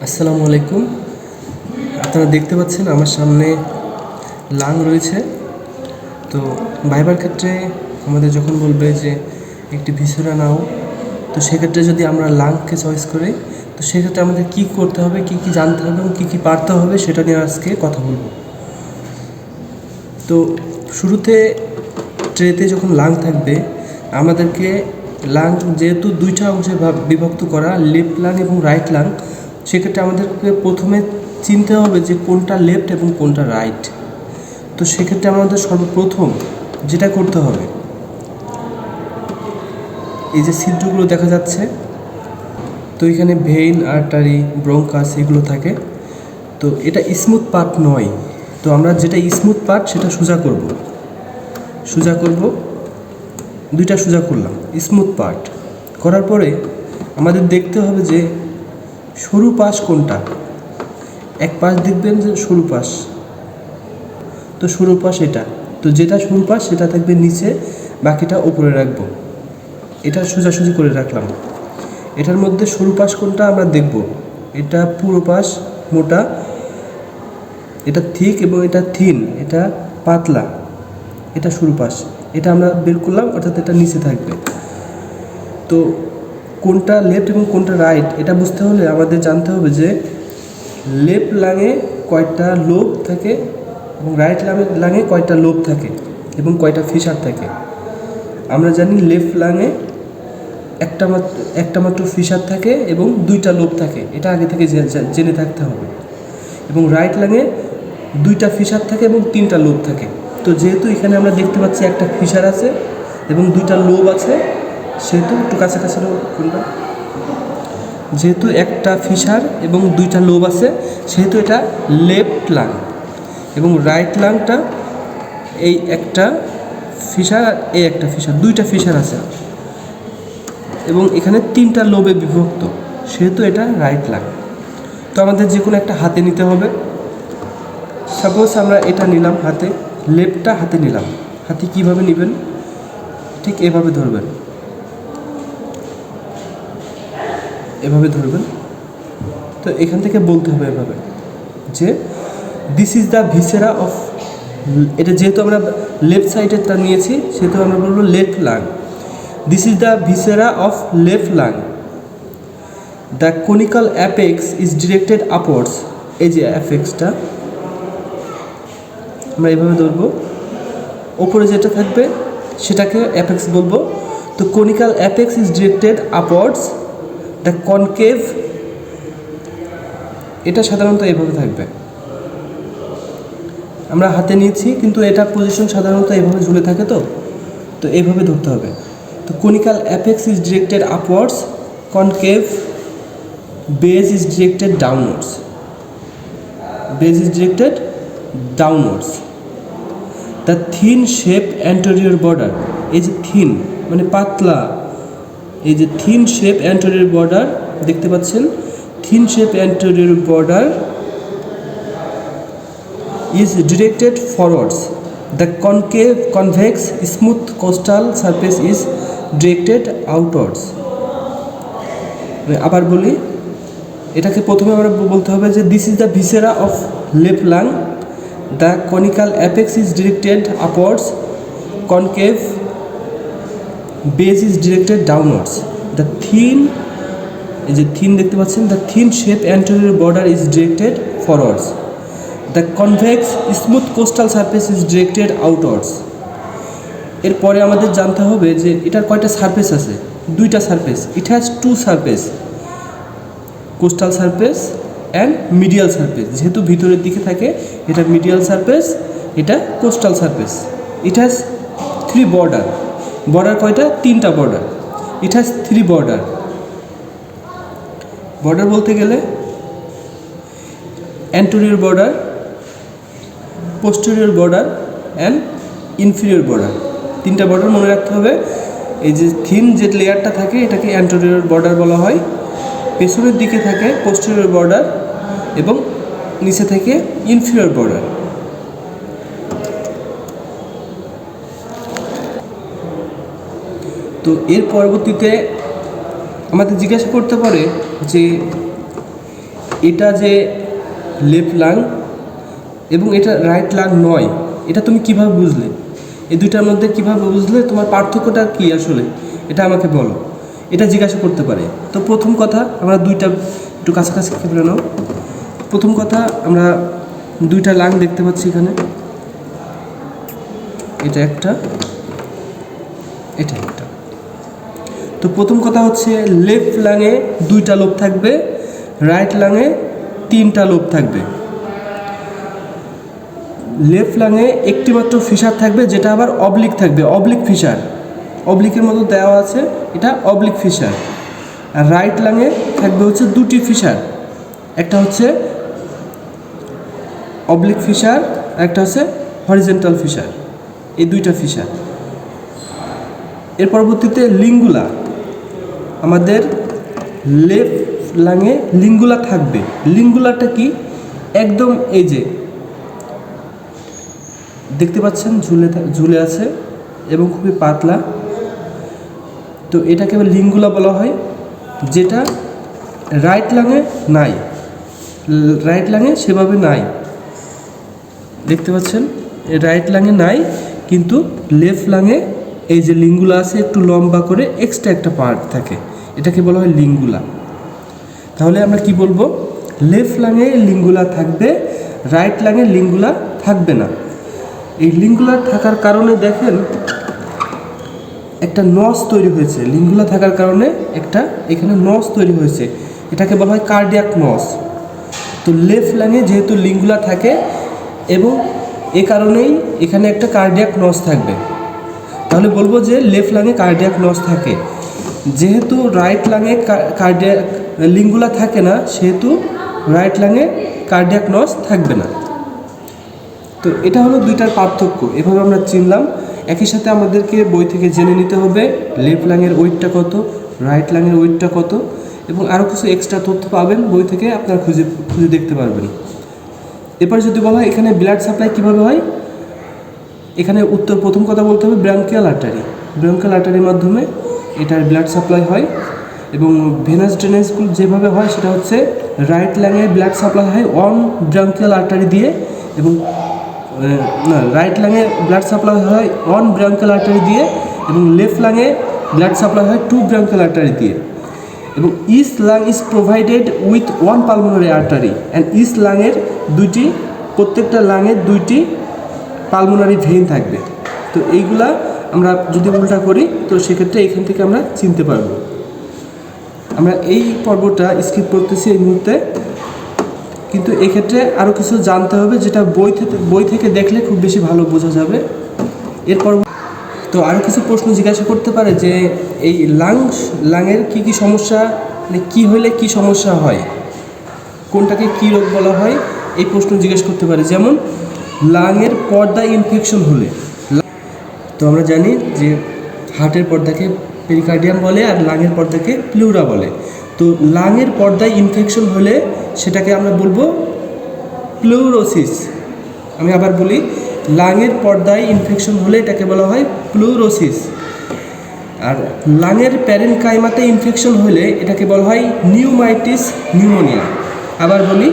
আসসালামু আলাইকুম। আপনারা দেখতে পাচ্ছেন আমার সামনে লাং রয়েছে। তো ভাইবার ক্ষেত্রে আমাদের যখন বলবে যে একটি ভিসেরা নাও, তো সেক্ষেত্রে যদি আমরা লাংকে চয়েস করি, তো সেক্ষেত্রে আমাদের কী করতে হবে, কী কী জানতে হবে এবং কী কী পারতে হবে সেটা নিয়ে আজকে কথা বলবো। তো শুরুতে ট্রেতে যখন লাং থাকবে, আমাদেরকে লাং যেহেতু দুইটা অংশে বিভক্ত করা, লেফট লাং এবং রাইট লাং, সেক্ষেত্রে আমাদেরকে প্রথমে চিনতে হবে যে কোনটা লেফট এবং কোনটা রাইট। তো সেক্ষেত্রে আমাদের সর্বপ্রথম যেটা করতে হবে, এই যে ছিদ্রগুলো দেখা যাচ্ছে, তো এখানে ভেইন, আর্টারি, ব্রঙ্কাস এগুলো থাকে। তো এটা স্মুথ পার্ট নয়, তো আমরা যেটা স্মুথ পার্ট সেটা সোজা করব, দুইটা সোজা করলাম স্মুথ পার্ট করার পরে আমাদের দেখতে হবে যে সরু পাশ কোনটা। এক পাশ দেখবেন যে সরু পাশ, তো সরু পাশ এটা, তো যেটা সরু পাশ সেটা থাকবে নিচে, বাকিটা ওপরে রাখবো। এটা সোজাসুজি করে রাখলাম। এটার মধ্যে সরু পাশ কোনটা আমরা দেখব। এটা পুরো পাশ মোটা, এটা থিক এবং এটা থিন, এটা পাতলা, এটা সরু পাশ, এটা আমরা বের করলাম, অর্থাৎ এটা নিচে থাকবে। তো কোনটা লেফট এবং কোনটা রাইট এটা বুঝতে হলে আমাদের জানতে হবে যে লেফট লাঙে কয়টা লোব থাকে এবং রাইট লাঙে কয়টা লোব থাকে এবং কয়টা ফিশার থাকে। আমরা জানি লেফট লাঙে একটা মাত্র ফিশার থাকে এবং দুইটা লোব থাকে, এটা আগে থেকে জেনে থাকতে হবে। এবং রাইট লাঙে দুইটা ফিশার থাকে এবং তিনটা লোব থাকে। তো যেহেতু এখানে আমরা দেখতে পাচ্ছি একটা ফিশার আছে এবং দুইটা লোব আছে, সেহেতু একটু কাছাকাছি কোনটা, যেহেতু একটা ফিশার এবং দুইটা লোব আছে, সেহেতু এটা লেফট লাং। এবং রাইট লাংটা এই একটা ফিশার, এই একটা ফিশার, দুইটা ফিশার আছে এবং এখানে তিনটা লোবে বিভক্ত, সেহেতু এটা রাইট লাং। তো আমাদের যে কোনো একটা হাতে নিতে হবে। সাপোজ আমরা এটা নিলাম হাতে, লেফটটা হাতে নিলাম। হাতে কীভাবে নেবেন, ঠিক এভাবে ধরবেন, এভাবে ধরবেন। তো এখান থেকে বলতে হবে এভাবে যে this is the viscera of, এটা যেহেতু আমরা লেফট সাইডেরটা নিয়েছি সেহেতু আমরা বলবো left lung. This is the viscera of left lung, the conical apex is directed upwards. এই যে অ্যাপেক্সটা আমরা এভাবে ধরবো, ওপরে যেটা থাকবে সেটাকে অ্যাপেক্স বলবো। তো conical apex is directed upwards, the concave, এটা সাধারণত এভাবে থাকবে। আমরা হাতে নিয়েছি কিন্তু এটা পজিশন সাধারণত এভাবে ঝুলে থাকে, তো এইভাবে ধরতে হবে। তো conical apex is directed upwards, concave base is directed downwards, base is directed downwards. The thin shape anterior border, এই যে থিন মানে পাতলা, এই যে থিন শেপ অ্যান্টেরিয়র বর্ডার দেখতে পাচ্ছেন, thin shape anterior border is directed forwards. The convex smooth coastal surface is directed outwards. আবার বলি, এটাকে প্রথমে আমরা বলতে হবে যে this is the viscera of left lung, the conical apex is directed upwards, concave base is directed downwards. The thin, এই যে থিন দেখতে পাচ্ছেন, the thin shape anterior border is directed forwards, the convex smooth costal surface is directed outwards. এরপরে আমাদের জানতে হবে যে এটার কয়টা সারফেস আছে, দুইটা surface. It has to surface, coastal surface and medial surface. যেহেতু ভিতরের দিকে থাকে এটা মিডিয়াল সারফেস, এটা coastal surface. It has three border, border কয়টা, তিনটা border. It has three border. Border বলতে গেলে anterior border, posterior border and inferior border, তিনটা বর্ডার মনে রাখতে হবে। এই যে থিন যে লেয়ারটা থাকে এটাকে অ্যান্টেরিয়র বর্ডার বলা হয়, পেছনের দিকে থাকে পোস্টেরিয়র বর্ডার এবং নিচে থেকে ইনফিরিয়র বর্ডার। তো এর পরবর্তীতে আমাদের জিজ্ঞাসা করতে পারে যে এটা যে লেফট লাং এবং এটা রাইট লাং নয়, এটা তুমি কিভাবে বুঝলে? এই দুইটার মধ্যে কিভাবে বুঝলে? তোমার পার্থক্যটা কি আসলে এটা আমাকে বলো, এটা জিজ্ঞাসা করতে পারে। তো প্রথম কথা, আমরা দুইটা একটু কাছাকাছি ফেলে নাও। প্রথম কথা, আমরা দুইটা লাং দেখতে পাচ্ছি এখানে, এটা একটা, এটা একটা। তো প্রথম কথা হচ্ছে লেফট লাঙে দুইটা লোব থাকবে, রাইট লাঙে তিনটা লোব থাকবে। লেফট লাঙে একটি মাত্র ফিশার থাকবে, যেটা আবার অবলিক থাকবে, অবলিক ফিশার, অবলিকের মতো দেওয়া আছে, এটা অবলিক ফিশার। আর রাইট লাঙে থাকবে হচ্ছে দুটি ফিশার, একটা হচ্ছে অবলিক ফিশার, একটা হচ্ছে হরিজেন্টাল ফিশার, এই দুইটা ফিশার। এর পরবর্তীতে লিঙ্গুলা, আমাদের লেফট লাঙে লিঙ্গুলা থাকবে। লিঙ্গুলাটা কি? একদম এই যে দেখতে পাচ্ছেন ঝুলে আছে এবং খুবই পাতলা, তো এটাকে লিঙ্গুলা বলা হয়, যেটা রাইট লাঙে নাই, রাইট লাঙে সেভাবে নাই, দেখতে পাচ্ছেন রাইট লাঙে নাই, কিন্তু লেফট লাঙে এই যে লিঙ্গুলা আছে একটু লম্বা করে এক্সট্রা একটা পার্ট থাকে, এটাকে বলা হয় লিঙ্গুলা। তাহলে আমরা কি বলবো? লেফট লাঙে লিঙ্গুলা থাকবে, রাইট লাঙে লিঙ্গুলা থাকবে না। এই লিঙ্গুলা থাকার কারণে দেখেন একটা নস তৈরি হয়েছে, লিঙ্গুলা থাকার কারণে একটা এখানে নস তৈরি হয়েছে, এটাকে বলা হয় কার্ডিয়াক নস। তো লেফট লাঙে যেহেতু লিঙ্গুলা থাকে এবং এ কারণেই এখানে একটা কার্ডিয়াক নস থাকবে, তাহলে বলবো যে লেফট লাঙে কার্ডিয়াক নস থাকে। যেহেতু রাইট লাঙে কার্ডিয়াক লিঙ্গুলা থাকে না, সেহেতু রাইট লাঙে কার্ডিয়াক নস থাকবে না। তো এটা হলো দুইটার পার্থক্য, এভাবে আমরা চিনলাম। একই সাথে আমাদেরকে বই থেকে জেনে নিতে হবে লেফট লাঙের ওয়েটটা কত, রাইট লাঙের ওয়েটটা কত, এবং আরও কিছু এক্সট্রা তথ্য পাবেন বই থেকে, আপনারা খুঁজে দেখতে পারবেন। এরপর যদি বলা হয় এখানে ব্লাড সাপ্লাই কীভাবে হয়, এখানে উত্তর প্রথম কথা বলতে হবে ব্রঙ্কিয়াল আর্টারি। ব্রঙ্কিয়াল আর্টারির মাধ্যমে এটার ব্লাড সাপ্লাই হয়, এবং ভেনাস ড্রেনেজগুলো যেভাবে হয় সেটা হচ্ছে রাইট লাঙে ব্লাড সাপ্লাই হয় ওয়ান ব্রঙ্কিয়াল আর্টারি দিয়ে, এবং রাইট লাঙে ব্লাড সাপ্লাই হয় ওয়ান ব্রঙ্কিয়াল আর্টারি দিয়ে, এবং লেফট লাঙে ব্লাড সাপ্লাই হয় টু ব্রঙ্কিয়াল আর্টারি দিয়ে। এবং each lung is provided with one pulmonary artery and each লাঙের দুইটি, প্রত্যেকটা লাঙের দুইটি পালমোনারি ভেইন থাকবে। তো এইগুলা আমরা যদি উল্টা করি তো সেক্ষেত্রে এখান থেকে আমরা চিনতে পারবো। আমরা এই পর্বটা স্কিপ করতেছি এই মুহূর্তে, কিন্তু এক্ষেত্রে আরও কিছু জানতে হবে যেটা বই থেকে দেখলে খুব বেশি ভালো বোঝা যাবে। এরপর তো আরও কিছু প্রশ্ন জিজ্ঞাসা করতে পারে যে এই লাঙের কি কি সমস্যা, মানে কী হলে কি সমস্যা হয়, কোনটাকে কী রোগ বলা হয়, এই প্রশ্ন জিজ্ঞেস করতে পারে। যেমন লাঙের পর্দায় ইনফেকশন হলে, তো আমরা জানি যে হার্টের পর্দাকে পেরিকার্ডিয়াম বলে আর লাঙের পর্দাকে প্লুরা বলে। তো লাঙের পর্দায় ইনফেকশন হলে সেটাকে আমরা বলবো প্লুরোসিস। আমি আবার বলি, লাঙের পর্দায় ইনফেকশন হলে এটাকে বলা হয় প্লুরোসিস। আর লাঙের প্যারেনকাইমাতে ইনফেকশন হলে এটাকে বলা হয় নিউমাইটিস নিউমোনিয়া। আবার বলি,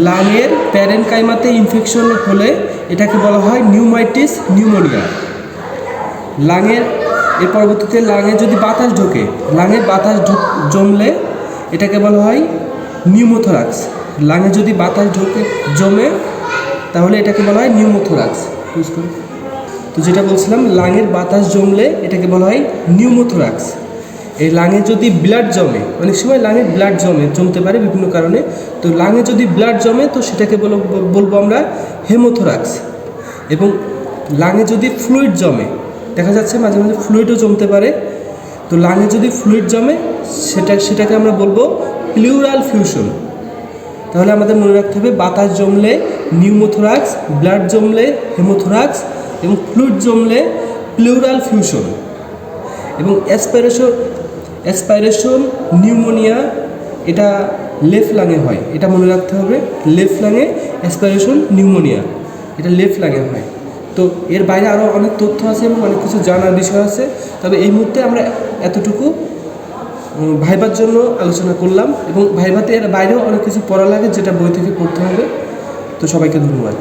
লাঙের প্যারেনকাইমাতে ইনফেকশন হলে এটাকে বলা হয় নিউমাইটিস নিউমোনিয়া। লাঙের এর পরবর্তীতে লাঙে যদি বাতাস ঢোকে, লাঙে বাতাস জমলে এটাকে বলা হয় নিউমোথোরাক্স। লাঙে যদি বাতাস জমে তাহলে এটাকে বলা হয় নিউমোথোরাক্স। তো যেটা বলছিলাম, লাঙের বাতাস জমলে এটাকে বলা হয় নিউমোথোরাক্স। এই লাঙে যদি ব্লাড জমে, অনেক সময় লাঙে ব্লাড জমতে পারে বিভিন্ন কারণে, তো লাঙে যদি ব্লাড জমে তো সেটাকে বলবো আমরা হেমোথোরাক্স। এবং লাঙে যদি ফ্লুইড জমে, দেখা যাচ্ছে মাঝে মাঝে ফ্লুইডও জমতে পারে, তো লাঙে যদি ফ্লুইড জমে সেটাকে আমরা বলবো প্লিউরাল ফিউশন। তাহলে আমাদের মনে রাখতে হবে বাতাস জমলে নিউমোথোরাক্স, ব্লাড জমলে হেমোথোরাক্স, এবং ফ্লুইড জমলে প্লিউরাল ফিউশন। এবং অ্যাসপাইরেশন নিউমোনিয়া এটা লেফট লাঙে হয়, এটা মনে রাখতে হবে। লেফট লাঙে অ্যাসপাইরেশন নিউমোনিয়া এটা লেফট লাঙে হয়। তো এর বাইরে আরও অনেক তথ্য আছে এবং অনেক কিছু জানার বিষয় আছে, তবে এই মুহূর্তে আমরা এতটুকু ভাইবার জন্য আলোচনা করলাম এবং ভাইভাতে এর বাইরেও অনেক কিছু পড়া লাগে যেটা বই থেকে পড়তে হবে। তো সবাইকে ধন্যবাদ।